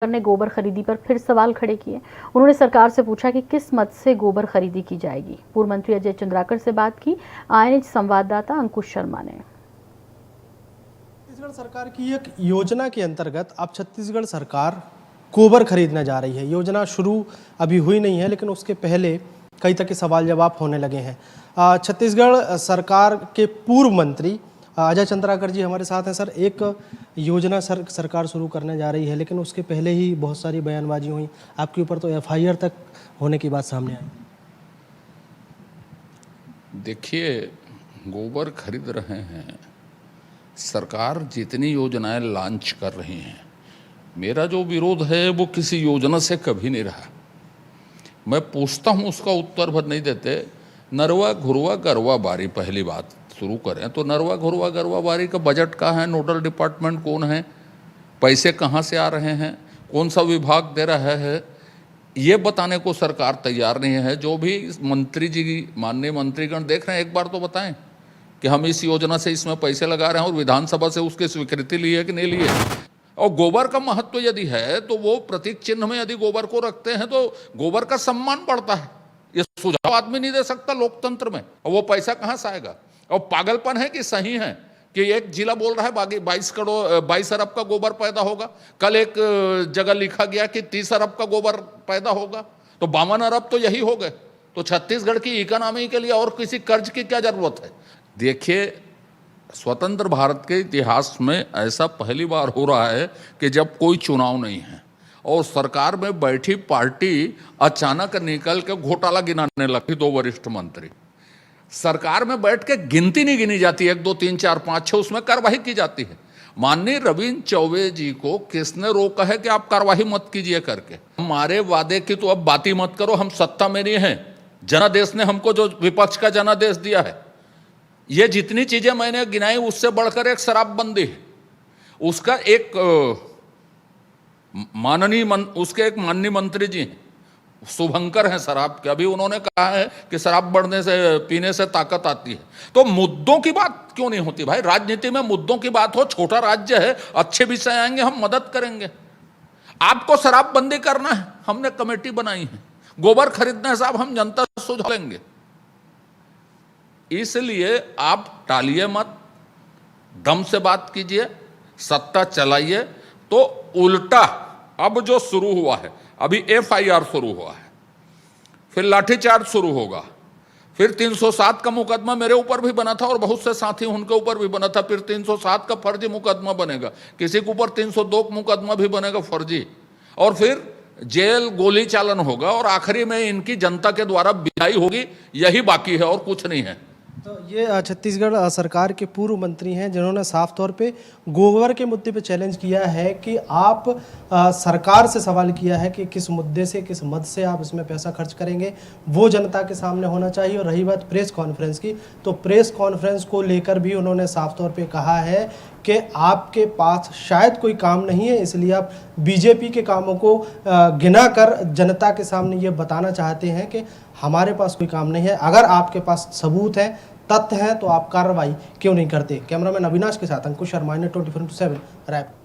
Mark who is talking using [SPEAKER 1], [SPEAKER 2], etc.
[SPEAKER 1] ने गोबर खरीदी पर फिर सवाल खड़े किए। उन्होंने सरकार से पूछा कि किस मद से गोबर खरीदी की जाएगी। पूर्व मंत्री अजय चंद्राकर से बात की आईएनएच संवाददाता अंकुश शर्मा ने।
[SPEAKER 2] छत्तीसगढ़ सरकार की एक योजना के अंतर्गत अब छत्तीसगढ़ सरकार गोबर खरीदने जा रही है। योजना शुरू अभी हुई नहीं है, लेकिन उसके पहले कई तरह के सवाल जवाब होने लगे हैं। छत्तीसगढ़ सरकार के पूर्व मंत्री अजय चंद्राकर जी हमारे साथ हैं। सर, एक योजना सरकार शुरू करने जा रही है, लेकिन उसके पहले ही बहुत सारी बयानबाजी हुई। आपके ऊपर तो एफआईआर तक होने की बात सामने आई।
[SPEAKER 3] देखिए, गोबर खरीद रहे हैं, सरकार जितनी योजनाएं लॉन्च कर रही हैं, मेरा जो विरोध है वो किसी योजना से कभी नहीं रहा। मैं पूछता हूँ, उसका उत्तर भर नहीं देते। नरवा घुरवा गरवा बारी, पहली बात शुरू करें तो नरवा घुरवा गरवा बारी का बजट कहाँ है, नोडल डिपार्टमेंट कौन है, पैसे कहाँ से आ रहे हैं, कौन सा विभाग दे रहा है, ये बताने को सरकार तैयार नहीं है। जो भी मंत्री जी, माननीय मंत्रीगण देख रहे हैं, एक बार तो बताएं कि हम इस योजना से इसमें पैसे लगा रहे हैं और विधानसभा से उसकी स्वीकृति ली है कि नहीं ली है। और गोबर का महत्व यदि है तो वो प्रतीक चिन्ह में यदि गोबर को रखते हैं तो गोबर का सम्मान बढ़ता है। ये सुझाव आदमी नहीं दे सकता लोकतंत्र में, और वो पैसा कहाँ से आएगा। और पागलपन है कि सही है कि एक जिला बोल रहा है बाकी 22 अरब का गोबर पैदा होगा, कल एक जगह लिखा गया कि 30 अरब का गोबर पैदा होगा, तो 52 अरब तो यही हो गए। तो छत्तीसगढ़ की इकोनॉमी के लिए और किसी कर्ज की क्या जरूरत है। देखिए, स्वतंत्र भारत के इतिहास में ऐसा पहली बार हो रहा है कि जब कोई चुनाव नहीं है और सरकार में बैठी पार्टी अचानक निकल के घोटाला गिनाने लगती। 2 वरिष्ठ मंत्री सरकार में बैठ के गिनती नहीं गिनी जाती, 1 2 3 4 5 6 उसमें कार्रवाई की जाती है। माननीय रविंद्र चौबे जी को किसने रोका है कि आप कार्रवाई मत कीजिए करके। हमारे वादे की तो अब बात ही मत करो, हम सत्ता में नहीं है। जनादेश ने हमको जो विपक्ष का जनादेश दिया है, ये जितनी चीजें मैंने गिनाई उससे बढ़कर एक शराबबंदी है। उसका एक उसके एक माननीय मंत्री जी हैं, शुभंकर हैं शराब के। अभी उन्होंने कहा है कि शराब बढ़ने से, पीने से ताकत आती है। तो मुद्दों की बात क्यों नहीं होती भाई। राजनीति में मुद्दों की बात हो, छोटा राज्य है, अच्छे विषय आएंगे, हम मदद करेंगे। आपको शराबबंदी करना है, हमने कमेटी बनाई है। गोबर खरीदना है साहब, हम जनता से सुझाव लेंगे। इसलिए आप टालिए मत, दम से बात कीजिए, सत्ता चलाइए। तो उल्टा अब जो शुरू हुआ है, अभी एफआईआर शुरू हुआ है, फिर लाठीचार्ज शुरू होगा, फिर 307 का मुकदमा मेरे ऊपर भी बना था और बहुत से साथी उनके ऊपर भी बना था। फिर 307 का फर्जी मुकदमा बनेगा, किसी के ऊपर 302 का मुकदमा भी बनेगा फर्जी, और फिर जेल गोली चालन होगा, और आखिरी में इनकी जनता के द्वारा विदाई होगी। यही बाकी है और कुछ नहीं है।
[SPEAKER 2] तो ये छत्तीसगढ़ सरकार के पूर्व मंत्री हैं, जिन्होंने साफ तौर पे गोबर के मुद्दे पे चैलेंज किया है कि आप सरकार से सवाल किया है कि किस मुद्दे से, किस मद से आप इसमें पैसा खर्च करेंगे, वो जनता के सामने होना चाहिए। और रही बात प्रेस कॉन्फ्रेंस की, तो प्रेस कॉन्फ्रेंस को लेकर भी उन्होंने साफ तौर पे कहा है कि आपके पास शायद कोई काम नहीं है, इसलिए आप बीजेपी के कामों को गिना कर जनता के सामने ये बताना चाहते हैं कि हमारे पास कोई काम नहीं है। अगर आपके पास सबूत है, तथ्य हैं, तो आप कार्रवाई क्यों नहीं करते। कैमरामैन अविनाश के साथ अंकुश शर्मा, 24/7 रायपुर।